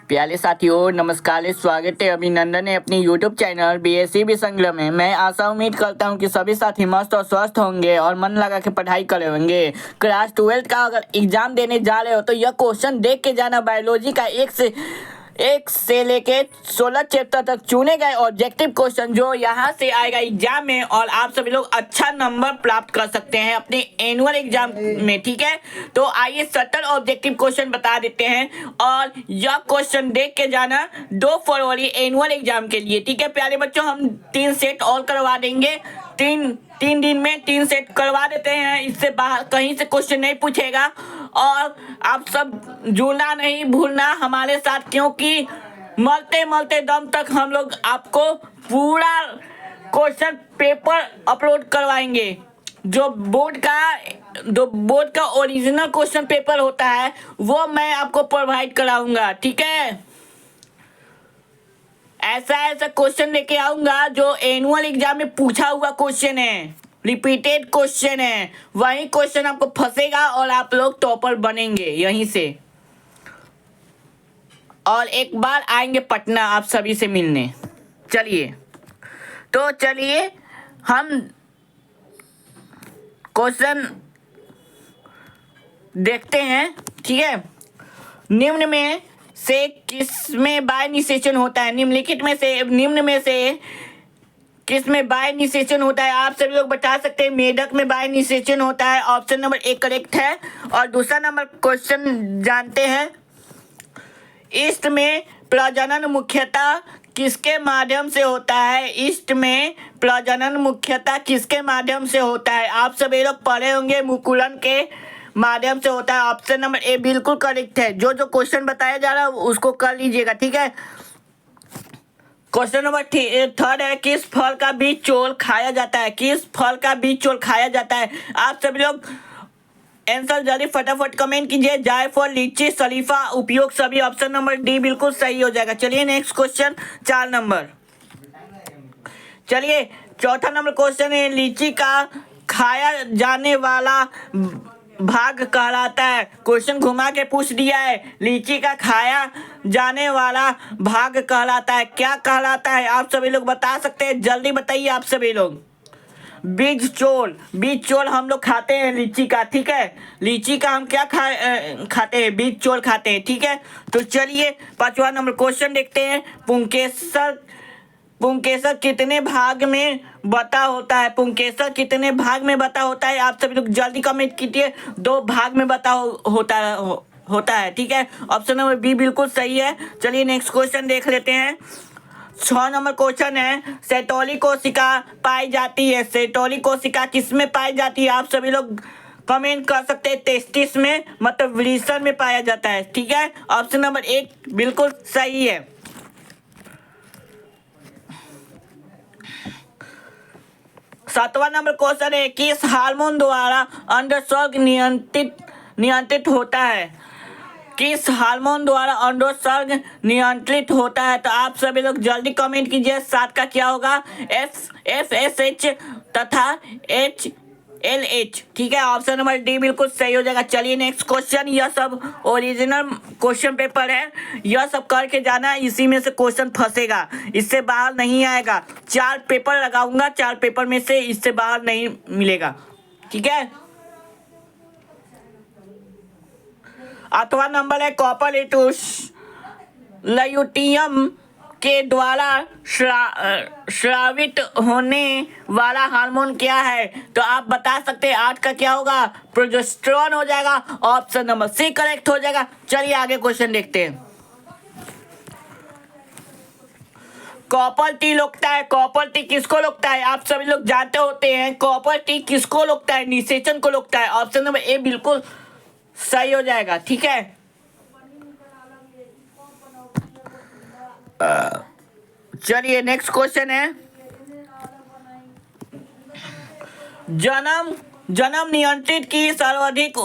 प्यारे साथियों नमस्कार, स्वागत है, अभिनंदन है अपनी यूट्यूब चैनल बीएससी भी संगम में। मैं आशा उम्मीद करता हूं कि सभी साथी मस्त और स्वस्थ होंगे और मन लगा के पढ़ाई करे होंगे। क्लास 12 का अगर एग्जाम देने जा रहे हो तो यह क्वेश्चन देख के जाना। बायोलॉजी का एक से लेके 16 चैप्टर तक चुने गए ऑब्जेक्टिव क्वेश्चन जो यहाँ से आएगा एग्जाम में, और आप सभी लोग अच्छा नंबर प्राप्त कर सकते हैं अपने एनुअल एग्जाम में। ठीक है, तो आइए 70 ऑब्जेक्टिव क्वेश्चन बता देते हैं और यह क्वेश्चन देख के जाना 2 फरवरी एनुअल एग्जाम के लिए। ठीक है प्यारे बच्चों, हम 3 सेट और करवा देंगे। तीन दिन में 3 सेट करवा देते हैं, इससे बाहर कहीं से क्वेश्चन नहीं पूछेगा। और आप सब जुड़ना नहीं भूलना हमारे साथ, क्योंकि मरते मरते दम तक हम लोग आपको पूरा क्वेश्चन पेपर अपलोड करवाएंगे। जो बोर्ड का ओरिजिनल क्वेश्चन पेपर होता है वो मैं आपको प्रोवाइड कराऊंगा। ठीक है, ऐसा क्वेश्चन लेके आऊंगा जो एनुअल एग्जाम में पूछा हुआ क्वेश्चन है, रिपीटेड क्वेश्चन है। वही क्वेश्चन आपको फंसेगा और आप लोग टॉपर बनेंगे यहीं से। और एक बार आएंगे पटना आप सभी से मिलने। चलिए हम क्वेश्चन देखते हैं। ठीक है, निम्न में से किसमें बाय निषेचन होता है? निम्न में से किसमें बाय निषेचन होता है? आप सभी लोग बता सकते हैं। मेढक में बाय निषेचन होता है, ऑप्शन नंबर 1 करेक्ट है। और दूसरा नंबर क्वेश्चन जानते हैं, ईस्ट में प्रजनन मुख्यतः किसके माध्यम से होता है? ईस्ट में प्रजनन मुख्यतः किसके माध्यम से होता है? आप सभी लोग पढ़े होंगे, मुकुलन के माध्यम से होता है। ऑप्शन नंबर ए बिल्कुल करेक्ट है। जो क्वेश्चन बताया जा रहा है उसको कर लीजिएगा। ठीक है, क्वेश्चन नंबर 3 है, किस फल का बीज चोल खाया जाता है? किस फल का बीज चोल खाया जाता है? आप सभी लोग आंसर जल्दी फटाफट कमेंट कीजिए। जायफल, लीची, शरीफा, उपयोग सभी। ऑप्शन नंबर डी बिल्कुल सही हो जाएगा। चलिए नेक्स्ट क्वेश्चन 4 नंबर। चलिए चौथा नंबर क्वेश्चन है, लीची का खाया जाने वाला भाग कहलाता है। क्वेश्चन घुमा के पूछ दिया है, लीची का खाया जाने वाला भाग कहलाता है। क्या कहलाता है? आप सभी लोग बता सकते हैं, जल्दी बताइए आप सभी लोग। बीज चोल हम लोग खाते हैं लीची का। ठीक है, लीची का हम क्या खाते हैं? बीज चोल खाते हैं। ठीक है, तो चलिए 5वां नंबर क्वेश्चन देखते हैं। पुंकेसर कितने भाग में बटा होता है? पुंकेसर कितने भाग में बटा होता है? आप सभी लोग जल्दी कमेंट कीजिए। 2 भाग में बटा होता है। ठीक है, ऑप्शन नंबर बी बिल्कुल सही है। चलिए नेक्स्ट क्वेश्चन देख लेते हैं। 6 नंबर क्वेश्चन है, सेटोली कोशिका पाई जाती है। सेटोली कोशिका किसमें पाई जाती है? आप सभी लोग कमेंट कर सकते हैं। टेस्टिस में मतलब वृषण में पाया जाता है। ठीक है, ऑप्शन नंबर 1 बिल्कुल सही है। 7वां नंबर क्वेश्चन है, किस हार्मोन द्वारा अंडस्राव नियंत्रित होता है? किस हार्मोन द्वारा अंडोत्सर्ग नियंत्रित होता है? तो आप सभी लोग जल्दी कमेंट कीजिए। 7 का क्या होगा? FSH तथा HLH। ठीक है, ऑप्शन नंबर डी बिल्कुल सही हो जाएगा। चलिए नेक्स्ट क्वेश्चन। यह सब ओरिजिनल क्वेश्चन पेपर है, यह सब करके जाना। इसी में से क्वेश्चन फंसेगा, इससे बाहर नहीं आएगा। 4 पेपर लगाऊंगा, 4 पेपर में से इससे बाहर नहीं मिलेगा। ठीक है, 8वां नंबर है, कॉपर लयूटियम के द्वारा स्रावित होने वाला हार्मोन क्या है? तो आप बता सकते हैं। 8 का क्या होगा? प्रोजेस्टेरोन हो जाएगा। ऑप्शन नंबर सी करेक्ट हो जाएगा। चलिए आगे क्वेश्चन देखते हैं। कॉपर टी लोकता है। कॉपर टी किसको लोकता है? आप सभी लोग जानते होते हैं कॉपर टी किसको लोकता है? निषेचन को लोकता है। ऑप्शन नंबर ए बिल्कुल सही हो जाएगा। ठीक है, चलिए नेक्स्ट क्वेश्चन है, जन्म नियंत्रित की सर्वाधिक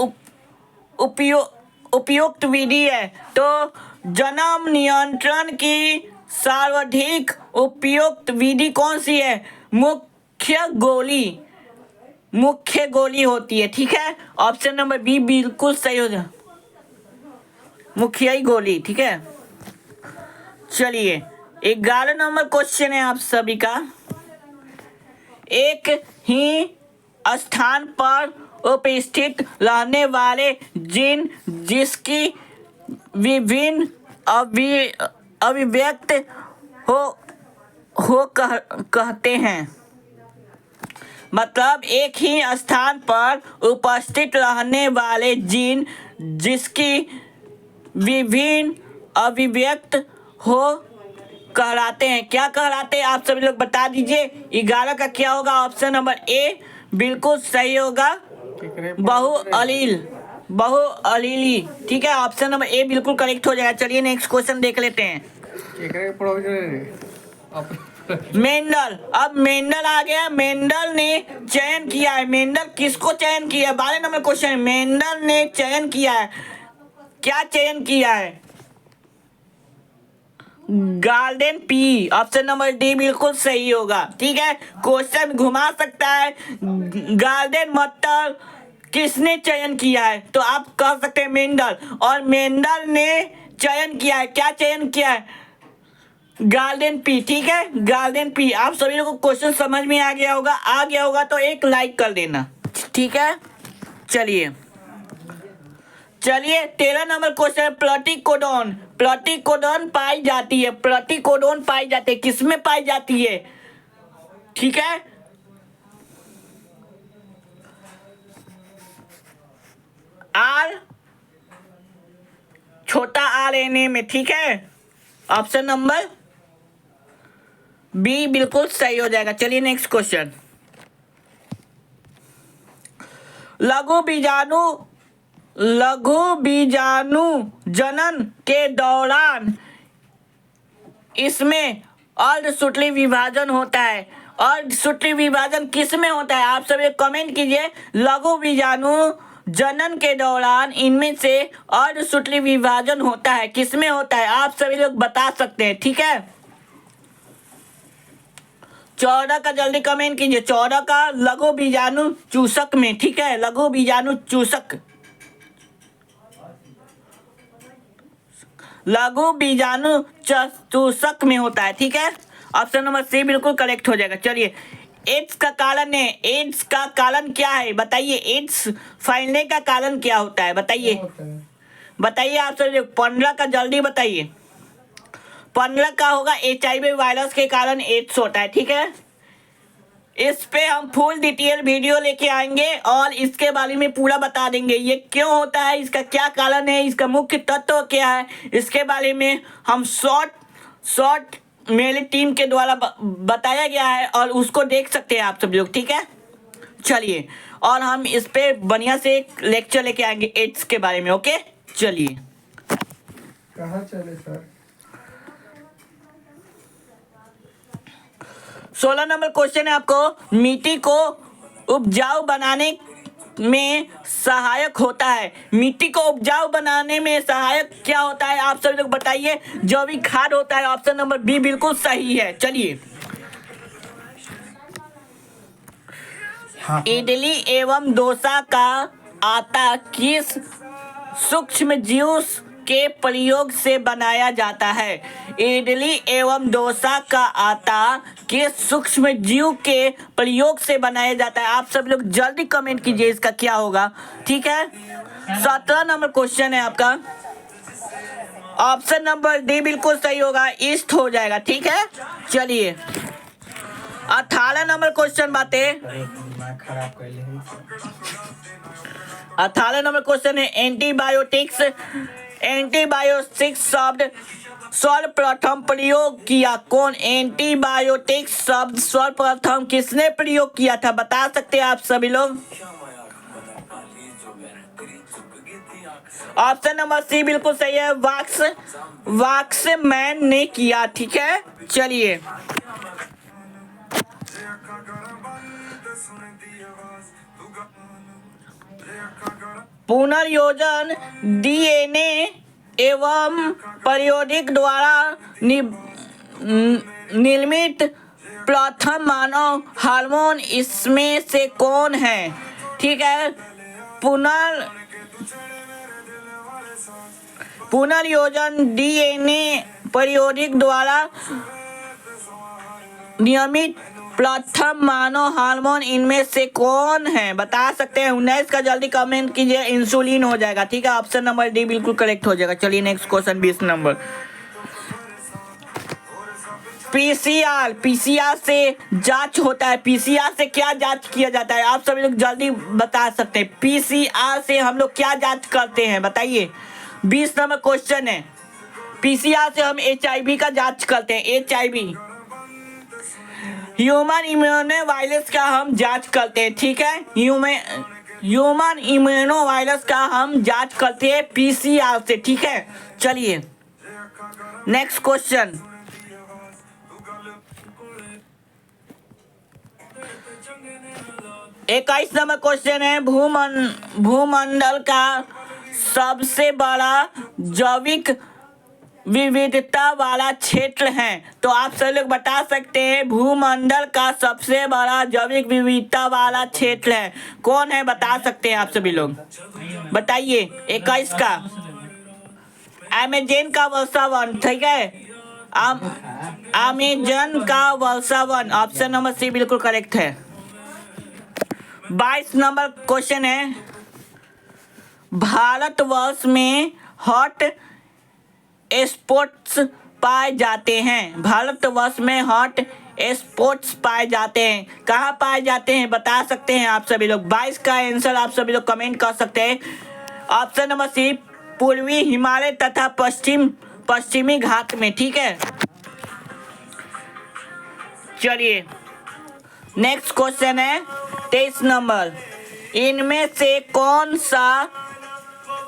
उपयुक्त विधि है। तो जन्म नियंत्रण की सर्वाधिक उपयुक्त विधि कौन सी है? मुख्य गोली होती है। ठीक है, ऑप्शन नंबर बी बिल्कुल सही हो जाएगा, मुखियाई गोली। ठीक है, चलिए 11 नंबर क्वेश्चन है आप सभी का। एक ही स्थान पर उपस्थित रहने वाले जीन जिसकी विभिन्न अभिव्यक्त हो कहते हैं। मतलब एक ही स्थान पर उपस्थित रहने वाले जीन जिसकी विभिन्न अभिव्यक्त हो कहलाते हैं। क्या कहलाते हैं आप सभी लोग बता दीजिए। 11 का क्या होगा? ऑप्शन नंबर ए बिल्कुल सही होगा, बहुअलीली। ठीक है, ऑप्शन नंबर ए बिल्कुल करेक्ट हो जाएगा। चलिए नेक्स्ट क्वेश्चन देख लेते हैं। मेंडल, अब मेंडल आ गया। मेंडल ने चयन किया है। मेंडल किसको चयन किया है? 12 नंबर क्वेश्चन है। मेंडल ने चयन किया है, क्या चयन किया है? Garden pea, option number D बिल्कुल सही होगा। ठीक है, क्वेश्चन घुमा सकता है। गार्डन मतलब किसने चयन किया है? तो आप कह सकते हैं मेंडल, और मेंडल ने चयन किया है, क्या चयन किया है? Garden pea. ठीक है, गार्डन पी। आप सभी लोगों को क्वेश्चन समझ में आ गया होगा तो एक लाइक कर देना। ठीक है, चलिए 13 नंबर क्वेश्चन। प्लटीकोडोन, प्लटीकोडोन पाई जाती है। प्लटीकोडोन पाई जाती है, किसमें पाई जाती है? ठीक है, आर, छोटा आरएनए में। ठीक है, ऑप्शन नंबर बी बिल्कुल सही हो जाएगा। चलिए नेक्स्ट क्वेश्चन। लघु बीजाणु जनन के दौरान इसमें अर्धसूत्री विभाजन होता है। अर्धसूत्री विभाजन किस में होता है? आप सभी कमेंट कीजिए। लघु बीजाणु जनन के दौरान इनमें से अर्धसूत्री विभाजन होता है, किस में होता है? आप सभी लोग बता सकते हैं। ठीक है, 14 का जल्दी कमेंट कीजिए। 14 का लघु बीजाणु चूसक में। ठीक है, लघु बीजाणु चूसक, लघु बीजाणु चूसक में होता है। ठीक है, ऑप्शन नंबर सी बिल्कुल करेक्ट हो जाएगा। चलिए एड्स का कारण है। एड्स का कारण क्या है बताइए? एड्स फैलने का कारण क्या होता है बताइए? बताइए आप सभी। 15 का जल्दी बताइए। 15 का होगा HIV वायरस के कारण एड्स होता है। ठीक है, इस पे हम फुल डिटेल वीडियो लेके आएंगे और इसके बारे में पूरा बता देंगे। ये क्यों होता है, इसका क्या कारण है, इसका मुख्य तत्व क्या है, इसके बारे में हम शॉर्ट मेरी टीम के द्वारा बताया गया है और उसको देख सकते हैं आप सब लोग। ठीक है, चलिए, और हम इस पे बढ़िया से एक लेक्चर लेके आएंगे एड्स के बारे में। ओके, चलिए। कहाँ चले सर? 16 नंबर क्वेश्चन है आपको। मिट्टी को उपजाऊ बनाने में सहायक होता है। मिट्टी को उपजाऊ बनाने में सहायक क्या होता है? आप सभी लोग बताइए। जैविक खाद होता है। ऑप्शन नंबर बी बिल्कुल सही है। चलिए, इडली एवं डोसा का आटा किस सूक्ष्म जीव के प्रयोग से बनाया जाता है? इडली एवं डोसा का आटा किस सूक्ष्म जीव के प्रयोग से बनाया जाता है? आप सब लोग जल्दी कमेंट कीजिए इसका क्या होगा। ठीक है, 17 नंबर क्वेश्चन है आपका। ऑप्शन नंबर डी बिल्कुल सही होगा, ईस्ट हो जाएगा। ठीक है, चलिए 18 नंबर क्वेश्चन बातें। 18 नंबर क्वेश्चन है एंटीबायोटिक्स। एंटीबायोटिक्स शब्द सर्वप्रथम प्रयोग किया कौन? एंटीबायोटिक्स शब्द सर्वप्रथम किसने प्रयोग किया था? बता सकते हैं आप सभी लोग। ऑप्शन नंबर सी बिल्कुल सही है, वाक्समैन ने किया। ठीक है, चलिए पुनर्योजन DNA एवं परियोडिक द्वारा निर्मित प्रथम मानव हार्मोन इसमें से कौन है? ठीक है, पुनर्योजन DNA परियोडिक द्वारा नियमित प्रथम मानव हार्मोन इनमें से कौन है? बता सकते हैं 19 का, जल्दी कमेंट कीजिए। इंसुलिन हो जाएगा, ठीक है। ऑप्शन नंबर डी बिल्कुल करेक्ट हो जाएगा। चलिए नेक्स्ट क्वेश्चन 20 नंबर। पीसीआर से जांच होता है। पीसीआर से क्या जांच किया जाता है? आप सभी लोग जल्दी बता सकते हैं। पीसीआर से हम लोग क्या जांच करते हैं, बताइए। 20 नंबर क्वेश्चन है। पीसीआर से हम HIV का जांच करते हैं। HIV ह्यूमन इम्यूनो वायरस का हम जांच करते हैं, ठीक है। ह्यूमन इम्यूनो वायरस का हम जांच करते हैं पीसीआर से, ठीक है। चलिए नेक्स्ट क्वेश्चन। 21 नंबर क्वेश्चन है। भूमंडल का सबसे बड़ा जैविक विविधता वाला क्षेत्र है। तो आप सभी लोग बता सकते हैं भूमंडल का सबसे बड़ा जैविक विविधता वाला क्षेत्र है कौन है? बता सकते हैं आप सभी लोग, बताइए। 21 का अमेज़न का वर्षावन, ठीक है। अमेज़न का वर्षावन, ऑप्शन नंबर सी बिल्कुल करेक्ट है। 22 नंबर क्वेश्चन है। भारतवर्ष में हॉट स्पॉट्स पाए जाते हैं। भारतवर्ष में हॉट स्पॉट्स पाए जाते हैं, कहाँ पाए जाते हैं? बता सकते हैं आप सभी लोग। 22 का आंसर आप सभी लोग कमेंट कर सकते हैं। ऑप्शन नंबर सी पूर्वी हिमालय तथा पश्चिमी घाट में, ठीक है। चलिए नेक्स्ट क्वेश्चन है 23 नंबर। इनमें से कौन सा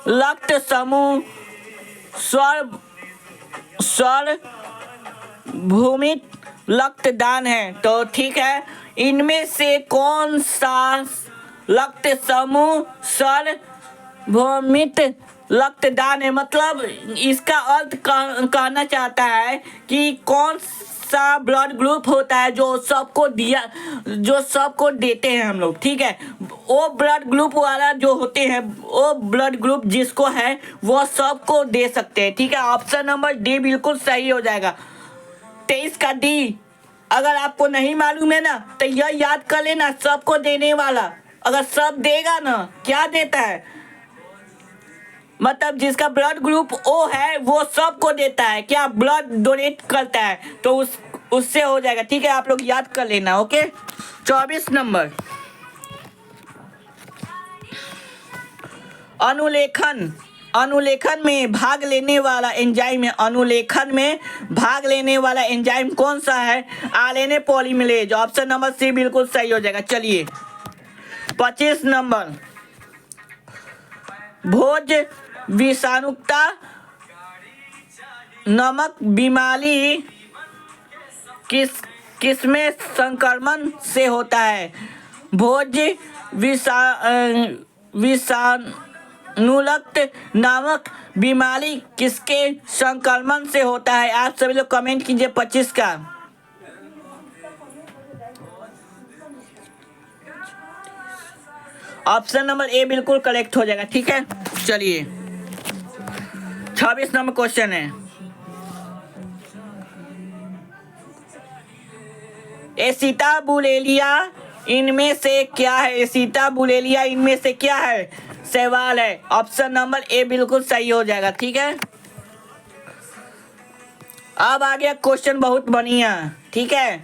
रक्त समूह सार्वभौमिक रक्तदान है? तो ठीक है, इनमें से कौन सा रक्त समूह सार्वभौमिक रक्तदान है? मतलब इसका अर्थ कहना चाहता है कि कौन सा ब्लड ग्रुप होता है जो सबको देते हैं हम लोग, ठीक है। वो ब्लड ग्रुप वाला जो होते हैं, वो ब्लड ग्रुप जिसको है वो सबको दे सकते हैं, ठीक है। ऑप्शन नंबर डी बिल्कुल सही हो जाएगा। 23 का डी। अगर आपको नहीं मालूम है ना तो यह याद कर लेना, सबको देने वाला। अगर सब देगा ना, क्या देता है, मतलब जिसका ब्लड ग्रुप ओ है वो सबको देता है, क्या ब्लड डोनेट करता है, तो उससे हो जाएगा, ठीक है। आप लोग याद कर लेना, ओके। 24 नंबर अनुलेखन में भाग लेने वाला एंजाइम है। अनुलेखन में भाग लेने वाला एंजाइम कौन सा है? RNA polymerase, option number C बिल्कुल सही हो जाएगा। चलिए 25 नंबर। भोज विषाणुता नमक बीमारी किसमें संक्रमण से होता है? भोज विषाणुलक्त नामक बीमारी किसके संक्रमण से होता है? आप सभी लोग कमेंट कीजिए 25 का। ऑप्शन नंबर ए बिल्कुल करेक्ट हो जाएगा, ठीक है। चलिए 26 नंबर क्वेश्चन है। एसिटाबुलेलिया इनमें से क्या है? एसिटाबुलेलिया इनमें से क्या है? सवाल है। ऑप्शन नंबर ए बिल्कुल सही हो जाएगा, ठीक है। अब आ गया क्वेश्चन बहुत बढ़िया, ठीक है।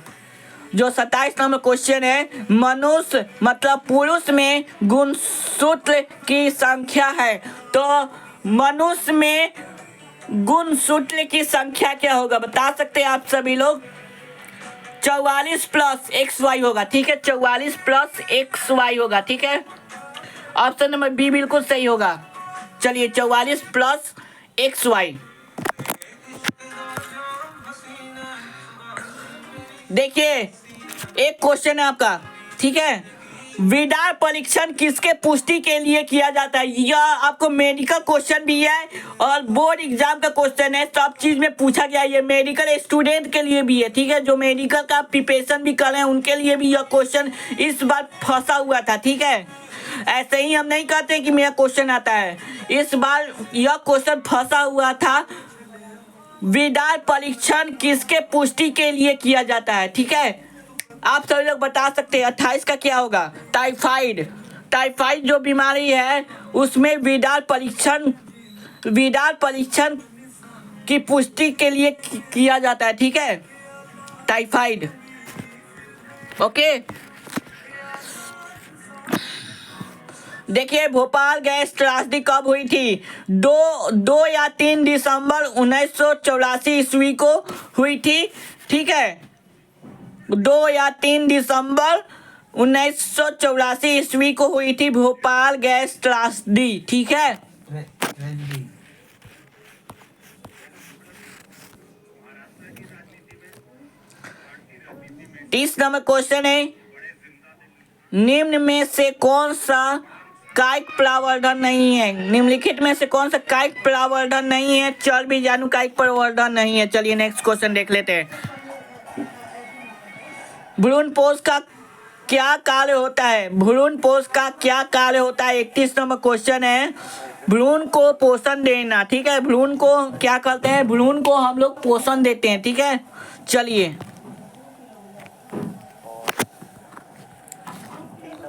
जो 27 नंबर क्वेश्चन है। मनुष्य मतलब पुरुष में गुणसूत्र की संख्या है, तो मनुष्य में गुणसूत्र की संख्या क्या होगा? बता सकते हैं आप सभी लोग। 44 प्लस XY होगा, ठीक है। 44 प्लस XY होगा, ठीक है। ऑप्शन नंबर बी बिल्कुल सही होगा। चलिए 44 प्लस XY। देखिए एक क्वेश्चन है आपका, ठीक है। विडार परीक्षण किसके पुष्टि के लिए किया जाता है? यह आपको मेडिकल क्वेश्चन भी है और बोर्ड एग्जाम का क्वेश्चन है, सब चीज में पूछा गया। ये मेडिकल स्टूडेंट के लिए भी है, ठीक है। जो मेडिकल का प्रिपरेशन भी कर रहे हैं उनके लिए भी यह क्वेश्चन इस बार फंसा हुआ था, ठीक है। ऐसे ही हम नहीं कहते कि मेरा क्वेश्चन आता है, इस बार यह क्वेश्चन फंसा हुआ था विदार परीक्षण किसके पुष्टि के लिए किया जाता है? ठीक है, आप सभी लोग बता सकते हैं। 28 का क्या होगा? टाइफाइड। टाइफाइड जो बीमारी है उसमें विदार परीक्षण की पुष्टि के लिए किया जाता है। ठीक है, टाइफाइड। ओके, देखिए भोपाल गैस त्रासदी कब हुई थी? 2 या 3 दिसंबर 1984 ईस्वी को हुई थी। ठीक है, 2 या 3 दिसंबर 1984 ईस्वी को हुई थी भोपाल गैस त्रासदी। ठीक है, तीस नंबर क्वेश्चन है, निम्न में से कौन सा कायिक प्रवर्धन नहीं है? निम्नलिखित में से कौन सा कायिक प्रवर्धन नहीं है? चल बीजाणु कायिक प्रवर्धन नहीं है। चलिए नेक्स्ट क्वेश्चन देख लेते हैं। भ्रूणपोष का क्या कार्य होता है? भ्रूणपोष का क्या कार्य होता है? 31 नंबर क्वेश्चन है। भ्रूण को पोषण देना। ठीक है, भ्रूण को क्या करते हैं? भ्रूण को हम लोग पोषण देते हैं। ठीक है, चलिए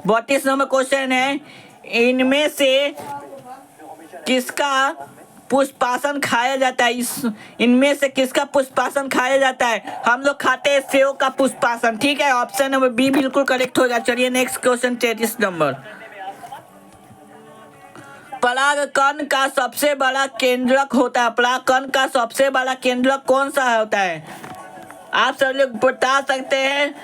32 नंबर क्वेश्चन है, इनमें से किसका पुष्पासन खाया जाता है? इनमें से किसका पुष्पासन खाया जाता है? हम लोग खाते हैं सेव का पुष्पासन। ठीक है, ऑप्शन नंबर बी बिल्कुल करेक्ट होगा। चलिए नेक्स्ट क्वेश्चन 33 नंबर, परागकण का सबसे बड़ा केंद्रक होता है। परागकण का सबसे बड़ा केंद्रक कौन सा होता है? आप सब लोग बता सकते हैं।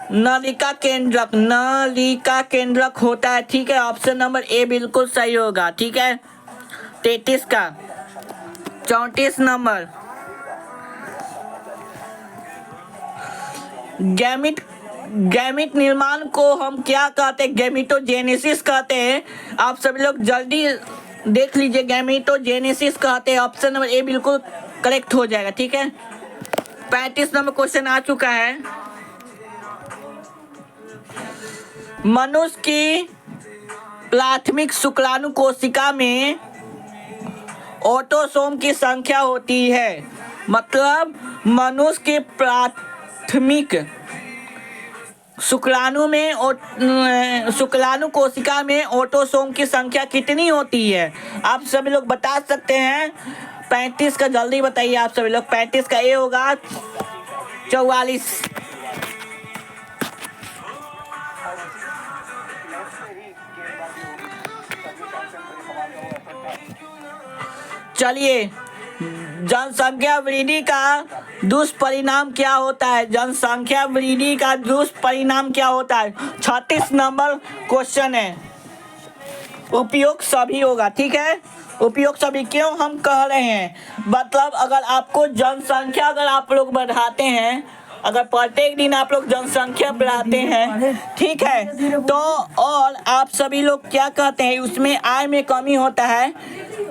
नलिका केंद्रक, नलिका केंद्रक होता है। ठीक है, ऑप्शन नंबर ए बिल्कुल सही होगा। ठीक है, 33 का 34 नंबर, गैमिट निर्माण को हम क्या कहते हैं? गैमिटोजेनेसिस कहते हैं। आप सभी लोग जल्दी देख लीजिए, गैमिटोजेनेसिस कहते हैं। ऑप्शन नंबर ए बिल्कुल करेक्ट हो जाएगा। ठीक है, 35 नंबर क्वेश्चन आ चुका है, मनुष्य की प्राथमिक शुक्राणु कोशिका में ऑटोसोम की संख्या होती है। मतलब मनुष्य के प्राथमिक शुक्राणु कोशिका में ऑटोसोम की संख्या कितनी होती है? आप सभी लोग बता सकते हैं। 35 का जल्दी बताइए आप सभी लोग। 35 का ए होगा 44। चलिए, जनसंख्या वृद्धि का दुष्परिणाम क्या होता है? जनसंख्या वृद्धि का दुष्परिणाम क्या होता है? 36 नंबर क्वेश्चन है, उपयोग सभी होगा। ठीक है, उपयोग सभी क्यों हम कह रहे हैं? मतलब अगर आपको जनसंख्या अगर आप लोग बढ़ाते हैं, अगर प्रत्येक दिन आप लोग जनसंख्या बढ़ाते हैं, ठीक है, तो और आप सभी लोग क्या कहते हैं, उसमें आय में कमी होता है,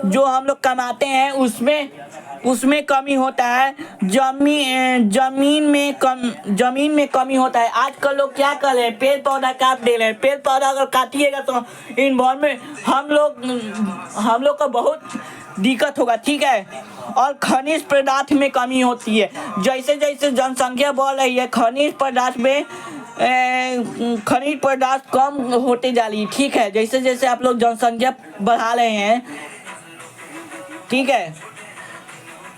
जो हम लोग कमाते हैं उसमें कमी होता है, जमीन में कमी होता है। आजकल लोग क्या कर रहे हैं? पेड़ पौधा काट दे रहे हैं। पेड़ पौधा अगर काटिएगा तो इन्वायरमेंट हम लोग को बहुत दिक्कत होगा। ठीक है, और खनिज पदार्थ में कमी होती है। जैसे जैसे जनसंख्या बढ़ रही है, खनिज पदार्थ कम होते जा रही है। ठीक है, जैसे जैसे आप लोग जनसंख्या बढ़ा रहे हैं। ठीक है,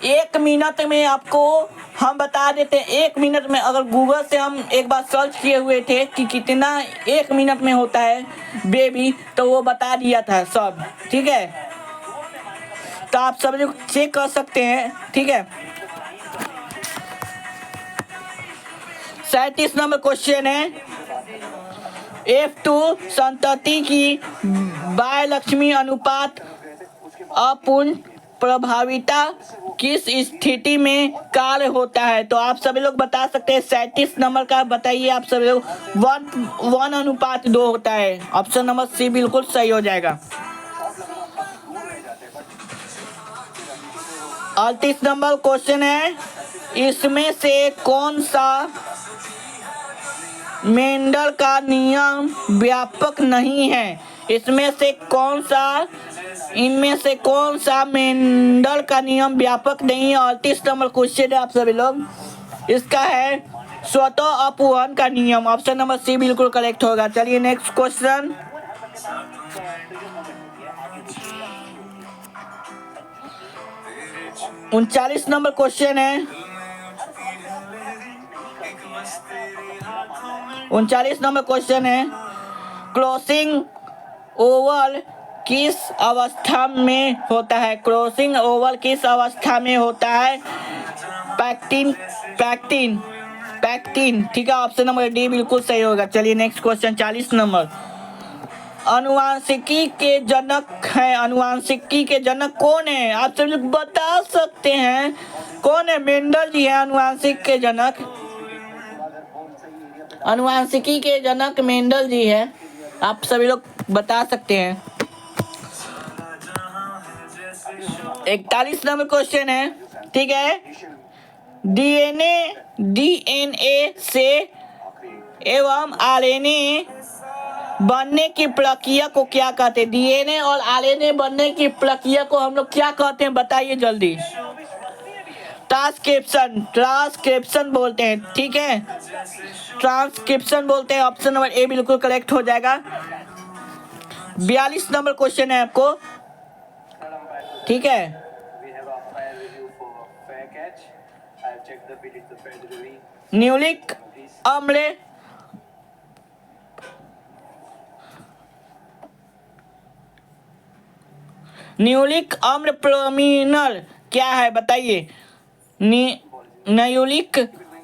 1 मिनट में आपको हम बता देते हैं। 1 मिनट में अगर गूगल से हम एक बार सर्च किए हुए थे कि कितना 1 मिनट में होता है बेबी, तो वो बता दिया था सब। ठीक है, तो आप सब लोग चेक कर सकते हैं। ठीक है, 37 नंबर क्वेश्चन है, F2 संतति की बायलक्ष्मी अनुपात अपूर्ण प्रभाविता किस स्थिति में कार्य होता है? तो आप सभी लोग बता सकते हैं। 37 नंबर का बताइए आप सभी लोग। 1:2 होता है। ऑप्शन नंबर सी बिल्कुल सही हो जाएगा। 38 नंबर क्वेश्चन है, इसमें से कौन सा मेंडल का नियम व्यापक नहीं है? इसमें से कौन सा इनमें से कौन सा मेंडल का नियम व्यापक नहीं है? 38 नंबर क्वेश्चन है आप सभी लोग। इसका है स्वतः अपवहन का नियम। ऑप्शन नंबर सी बिल्कुल करेक्ट होगा। चलिए नेक्स्ट क्वेश्चन। 39 नंबर क्वेश्चन है। 39 नंबर क्वेश्चन है, क्रॉसिंग ओवल किस अवस्था में होता है? क्रॉसिंग ओवल किस अवस्था में होता है? पैक्टिन पैक्टिन पैक्टिन, ठीक है। ऑप्शन नंबर डी बिल्कुल सही होगा। चलिए नेक्स्ट क्वेश्चन 40 नंबर। अनुवांशिकी के जनक है। अनुवांशिकी के जनक कौन है? आप सब लोग बता सकते हैं कौन है? मेंडल जी है अनुवांशिक के जनक। अनुवांशिकी के जनक मेंडल जी है। आप सभी लोग बता सकते हैं। 41 नंबर क्वेश्चन है, ठीक है। डीएनए से एवं आरएनए बनने की प्रक्रिया को क्या कहते हैं? डीएनए और आरएनए बनने की प्रक्रिया को हम लोग क्या कहते हैं? बताइए जल्दी। ट्रांसक्रिप्शन बोलते हैं, ठीक है। ट्रांसक्रिप्शन बोलते हैं। ऑप्शन नंबर ए बिल्कुल करेक्ट हो जाएगा। 42 नंबर क्वेश्चन है आपको, ठीक है। न्यूक्लिक अम्ल न्यूक्लिक अम्ल पॉलीमर क्या है? बताइए। न्यूक्लिक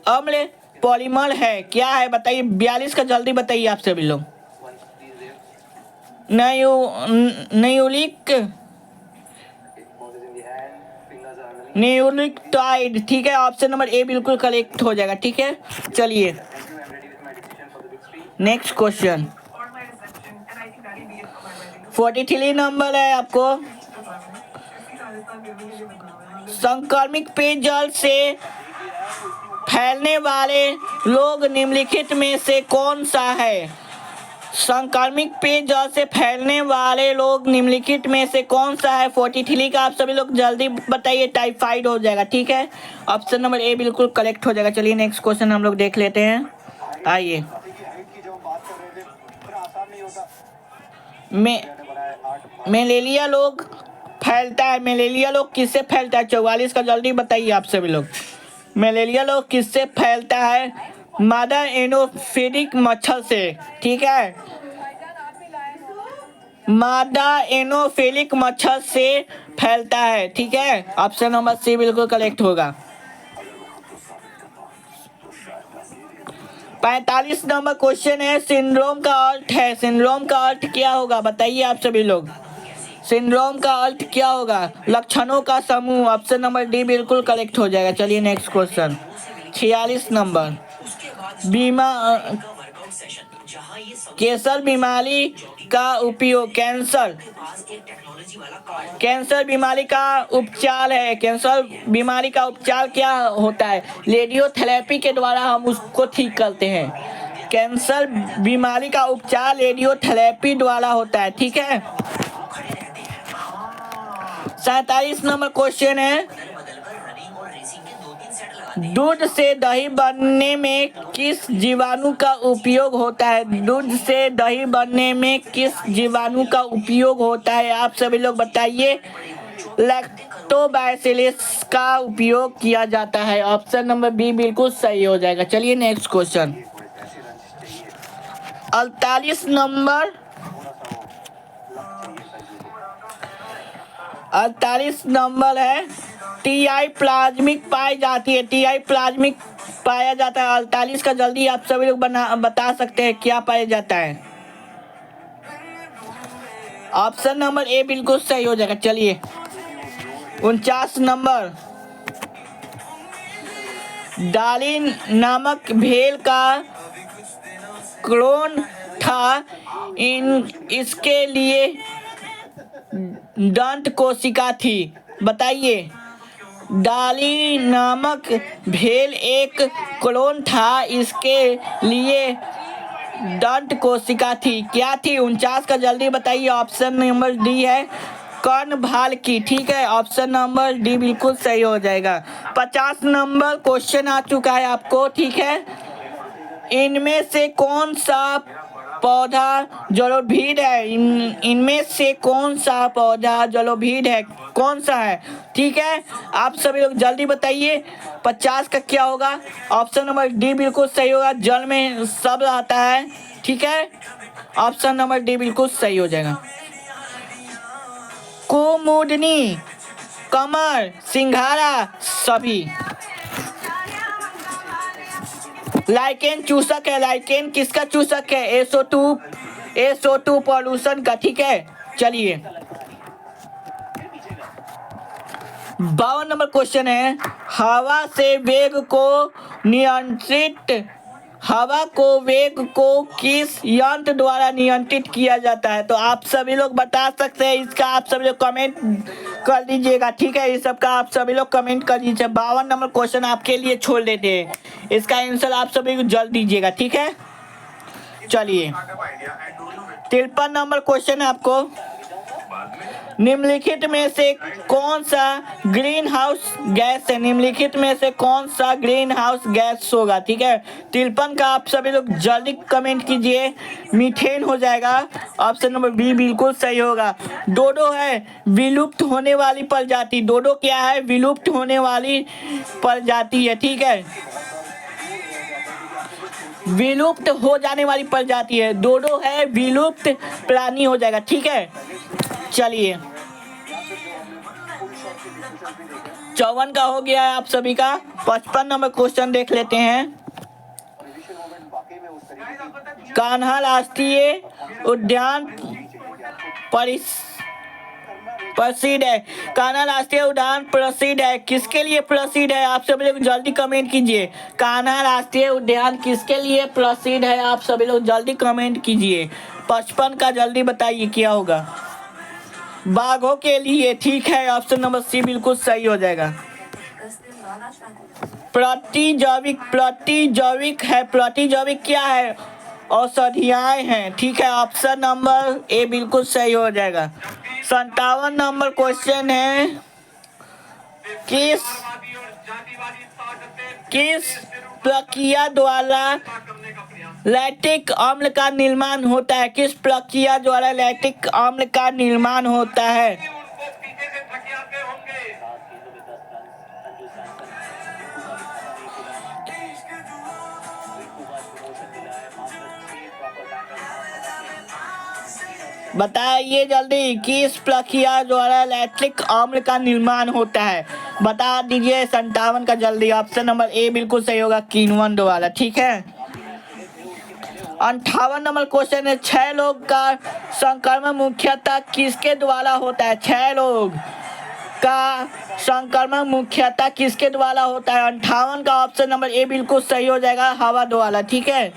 अम्ल पॉलीमर है, क्या है? बताइए। 42 का जल्दी बताइए आप सभी लोग। न्यूक्लियोटाइड, ठीक है। ऑप्शन नंबर ए बिल्कुल करेक्ट हो जाएगा, ठीक है। चलिए नेक्स्ट क्वेश्चन 43 नंबर है आपको। संक्रमित पेयजल से फैलने वाले रोग निम्नलिखित में से कौन सा है? संक्रमित पेयजल से फैलने वाले रोग निम्नलिखित में से कौन सा है? 43 का आप सभी लोग जल्दी बताइए। टाइफाइड हो जाएगा, ठीक है। ऑप्शन नंबर ए बिल्कुल करेक्ट हो जाएगा। चलिए नेक्स्ट क्वेश्चन हम लोग देख लेते हैं। आइए। मलेरिया रोग फैलता है। मलेरिया रोग किससे फैलता है? 44 का जल्दी बताइए आप सभी लोग। मलेरिया रोग किससे फैलता है? मादा एनोफिलिक मच्छर से, ठीक है। मादा एनोफिलिक मच्छर से फैलता है, ठीक है। ऑप्शन नंबर सी बिल्कुल करेक्ट होगा। 45 नंबर क्वेश्चन है, सिंड्रोम का अर्थ है। सिंड्रोम का अर्थ क्या होगा? बताइए आप सभी लोग। सिंड्रोम का अर्थ क्या होगा? लक्षणों का समूह। ऑप्शन नंबर डी बिल्कुल करेक्ट हो जाएगा। चलिए नेक्स्ट क्वेश्चन 46 नंबर। कैंसर बीमारी का उपयोग कैंसर बीमारी का उपचार है। कैंसर बीमारी का उपचार क्या होता है? रेडियोथेरेपी के द्वारा हम उसको ठीक करते हैं। कैंसर बीमारी का उपचार रेडियोथेरेपी द्वारा होता है, ठीक है। 47 नंबर क्वेश्चन है, दूध से दही बनने में किस जीवाणु का उपयोग होता है? दूध से दही बनने में किस जीवाणु का उपयोग होता है? आप सभी लोग बताइए। लैक्टोबैसिलस का उपयोग किया जाता है। ऑप्शन नंबर बी बिल्कुल सही हो जाएगा। चलिए नेक्स्ट क्वेश्चन 48 नंबर। 48 नंबर है, टीआई प्लाज्मिक पाई जाती है। टीआई प्लाज्मिक पाया जाता है। 48 का जल्दी आप सभी लोग बता सकते हैं क्या पाया जाता है? ऑप्शन नंबर ए बिल्कुल सही हो जाएगा। चलिए 49 नंबर, डार्विन नामक भेड़ का क्लोन था। इसके लिए दंत कोशिका थी। बताइए। डार्विन नामक भेड़ एक क्लोन था, इसके लिए दंत कोशिका थी। क्या थी? 49 का जल्दी बताइए। ऑप्शन नंबर डी है कर्णभाल की। ठीक है, ऑप्शन नंबर डी बिल्कुल सही हो जाएगा। 50 नंबर क्वेश्चन आ चुका है आपको। ठीक है, इनमें से कौन सा पौधा जलोढ़ है? इनमें से कौन सा पौधा जलोढ़ है, कौन सा है? ठीक है, आप सभी लोग जल्दी बताइए 50 का क्या होगा। ऑप्शन नंबर डी बिल्कुल सही होगा, जल में सब रहता है। ठीक है, ऑप्शन नंबर डी बिल्कुल सही हो जाएगा। कुमुदनी, कमल, सिंघाड़ा सभी। लाइकेन चूसक है। लाइकेन किसका चूसक है? SO2 पॉल्यूशन का। ठीक है, चलिए 52 नंबर क्वेश्चन है, हवा को वेग को किस यंत्र द्वारा नियंत्रित किया जाता है? तो आप सभी लोग बता सकते हैं, इसका आप सभी लोग कमेंट कर दीजिएगा। ठीक है, इस सब का आप सभी लोग कमेंट कर दीजिए। 52 नंबर क्वेश्चन आपके लिए छोड़ देते हैं, इसका आंसर आप सभी को जल्द दीजिएगा। ठीक है, चलिए 53 नंबर क्वेश्चन है आपको, निम्नलिखित में से कौन सा ग्रीन हाउस गैस है? निम्नलिखित में से कौन सा ग्रीन हाउस गैस होगा? ठीक है, 53 का आप सभी लोग जल्दी कमेंट कीजिए। मीथेन हो जाएगा, ऑप्शन नंबर बी बिल्कुल सही होगा। डोडो है विलुप्त होने वाली प्रजाति। डोडो क्या है? विलुप्त होने वाली प्रजाति है। ठीक है, विलुप्त हो जाने वाली प्रजाति है। डोडो है विलुप्त प्राणी हो जाएगा। ठीक है, चलिए 54 का हो गया है आप सभी का। 55 नंबर क्वेश्चन देख लेते हैं, कान्हा राष्ट्रीय उद्यान प्रसिद्ध है। कान्हा राष्ट्रीय उद्यान प्रसिद्ध है, किसके लिए प्रसिद्ध है? आप सभी लोग जल्दी कमेंट कीजिए। कान्हा राष्ट्रीय उद्यान किसके लिए प्रसिद्ध है? आप सभी लोग जल्दी कमेंट कीजिए। 55 का जल्दी बताइए क्या होगा। बाघों के लिए। ठीक है, ऑप्शन नंबर सी बिल्कुल सही हो जाएगा। प्रतिजैविक है। प्रतिजैविक क्या है? औषधियाएं हैं। ठीक है, ऑप्शन नंबर ए बिल्कुल सही हो जाएगा। 57 नंबर क्वेश्चन है, किस प्रक्रिया द्वारा लैक्टिक अम्ल का निर्माण होता है? किस प्रक्रिया द्वारा लैक्टिक अम्ल का निर्माण होता है? बताइए जल्दी, किस प्रक्रिया द्वारा लैक्टिक अम्ल का निर्माण होता है? बता दीजिए 57 का जल्दी। ऑप्शन नंबर ए बिल्कुल सही होगा, किण्वन द्वारा। ठीक है, 58 नंबर क्वेश्चन है, 6 लोग का संक्रमण मुख्यतः किसके द्वारा होता है? 6 लोग का संक्रमण मुख्यतः किसके द्वारा होता है? 58 का ऑप्शन नंबर ए बिल्कुल सही हो जाएगा, हवा द्वारा। ठीक है,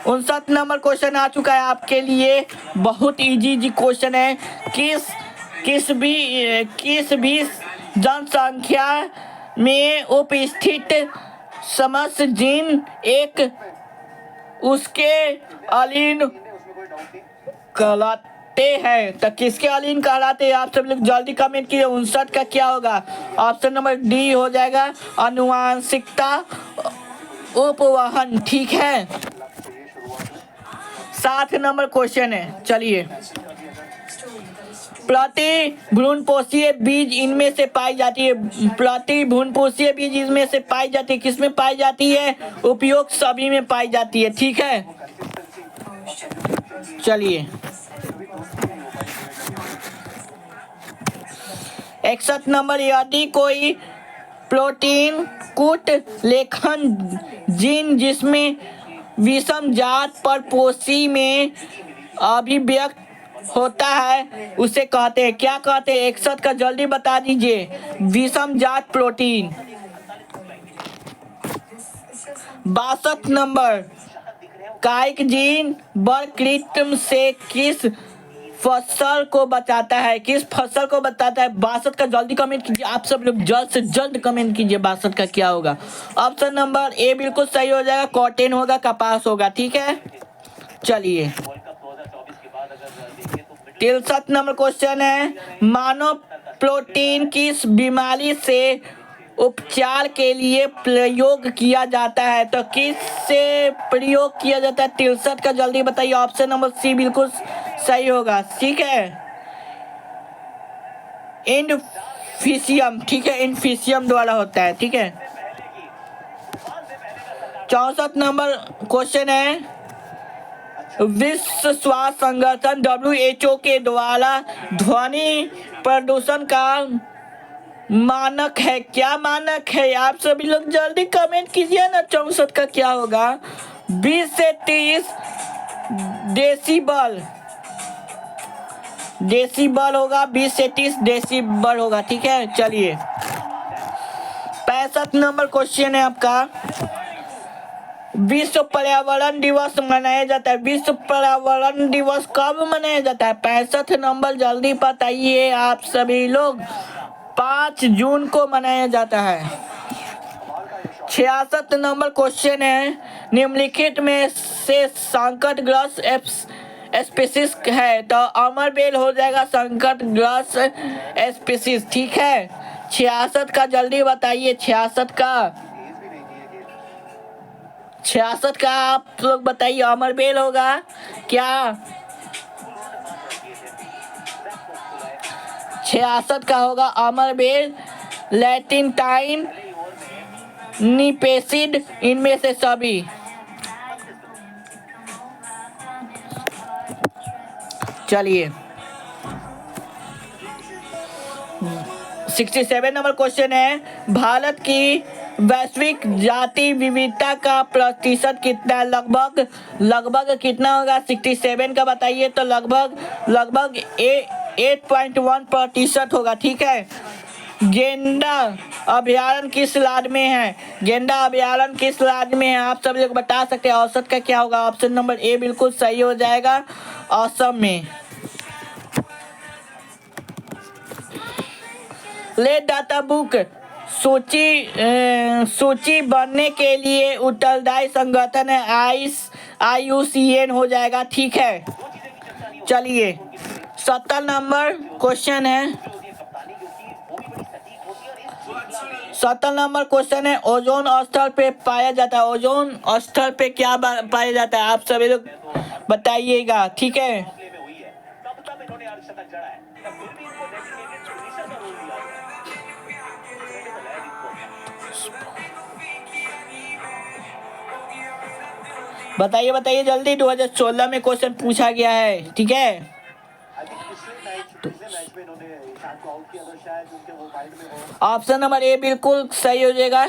59 नंबर क्वेश्चन आ चुका है आपके लिए, बहुत इजी क्वेश्चन है। किस भी जनसंख्या में उपस्थित समस्त जीन एक उसके अलीन कहलाते हैं। तो किसके अलीन कहलाते हैं? आप सब लोग जल्दी कमेंट कीजिए। 59 का क्या होगा? ऑप्शन नंबर डी हो जाएगा, आनुवांशिकता उपवहन। ठीक है, 60 नंबर क्वेश्चन है, चलिए प्रतिभ्रूणपोषीय बीज इनमें से पाई जाती है। प्रतिभ्रूणपोषीय बीज इसमें से पाई जाती है, किसमें पाई जाती है? उपयोग सभी में पाई जाती है। ठीक है, चलिए 61 नंबर, यदि कोई प्रोटीन कूट लेखन जीन जिसमें विषम जात पर पोषी में अभिव्यक्त होता है उसे कहते हैं, क्या कहते हैं? 61 का जल्दी बता दीजिए। विषम जात प्रोटीन। 62 नंबर, काइक जीन वर्कृत्व से किस फसल को बचाता है? किस फसल को बताता है? 62 का जल्दी कमेंट कीजिए। आप सब लोग जल्द से जल्द कमेंट कीजिए 62 का क्या होगा। ऑप्शन नंबर ए बिल्कुल सही हो जाएगा, कॉटन होगा, कपास होगा। ठीक है, चलिए 63 नंबर क्वेश्चन है, मानव प्रोटीन किस बीमारी से उपचार के लिए प्रयोग किया जाता है? तो किस से प्रयोग किया जाता है 63 का, जल्दी बताइए। ऑप्शन नंबर सी बिल्कुल सही होगा, ठीक है, इनफिशियम, ठीक है, इनफिशियम द्वारा होता है, ठीक है। 64 नंबर क्वेश्चन है, विश्व स्वास्थ्य संगठन WHO के द्वारा ध्वनि प्रदूषण का मानक है, क्या मानक है? आप सभी लोग जल्दी कमेंट कीजिए ना, 64 का क्या होगा? 20 से 30 डेसिबल, डेसिबल होगा, 20 से 30 डेसिबल होगा, ठीक है। चलिए 65 नंबर क्वेश्चन है आपका, विश्व पर्यावरण दिवस मनाया जाता है, विश्व पर्यावरण दिवस कब मनाया जाता है? 65 नंबर जल्दी बताइए आप सभी लोग। 5 जून को मनाया जाता है। 66 नंबर क्वेश्चन है, निम्नलिखित में से संकटग्रस्त स्पीशीज है? तो अमरबेल हो जाएगा संकटग्रस्त स्पीशीज, ठीक है। 66 का जल्दी बताइए, 66 का, 66 का आप लोग बताइए। अमरबेल होगा क्या? 66 का होगा अमरबेल, लैटिनटाइन, निपेसिड, इनमें से सभी। चलिए 67 नंबर क्वेश्चन है, भारत की वैश्विक जाति विविधता का प्रतिशत कितना है? लगभग कितना होगा? 67 का बताइए। तो लगभग 8.1% होगा, ठीक है। गेंडा अभयारण्य किस राज्य में है? गेंडा अभयारण्य किस राज्य में है? आप सब लोग बता सकते हैं। औसत का क्या होगा? ऑप्शन नंबर ए बिल्कुल सही हो जाएगा, असम में। ले डाटा बुक सूची बनने के लिए उत्तरदायी संगठन है IUCN हो जाएगा, ठीक है। चलिए 70 नंबर क्वेश्चन है, 70 नंबर क्वेश्चन है, ओजोन स्तर पे पाया जाता है, ओजोन स्तर पे क्या पाया जाता है? आप सभी लोग बताइएगा, ठीक है। बताइए जल्दी, 2016 में क्वेश्चन पूछा गया है, ठीक है। ऑप्शन नंबर ए बिल्कुल सही हो जाएगा,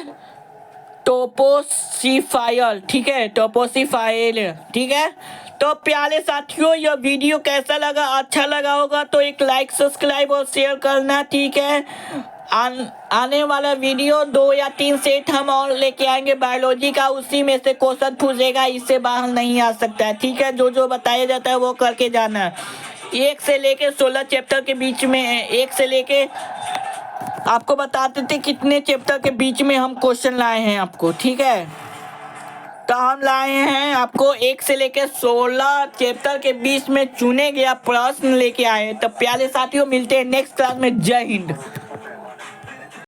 टोपोसिफायर, ठीक है, टोपोसिफायर, ठीक है। तो प्यारे साथियों, यह वीडियो कैसा लगा? अच्छा लगा होगा तो एक लाइक, सब्सक्राइब और शेयर करना, ठीक है। आने वाला वीडियो 2 या 3 सेट हम और लेके आएंगे बायोलॉजी का, उसी में से क्वेश्चन पूछेगा, इससे बाहर नहीं आ सकता है, ठीक है। जो बताया जाता है वो करके जाना। 1 से लेके 16 चैप्टर के बीच में है, 1 से लेके आपको बताते थे कितने चैप्टर के बीच में हम क्वेश्चन लाए हैं आपको, ठीक है। तो हम लाए हैं आपको 1 से लेके 16 चैप्टर के बीच में चुने गया प्रश्न लेके आए। तो प्यारे साथियों, मिलते हैं नेक्स्ट क्लास में। जय हिंद।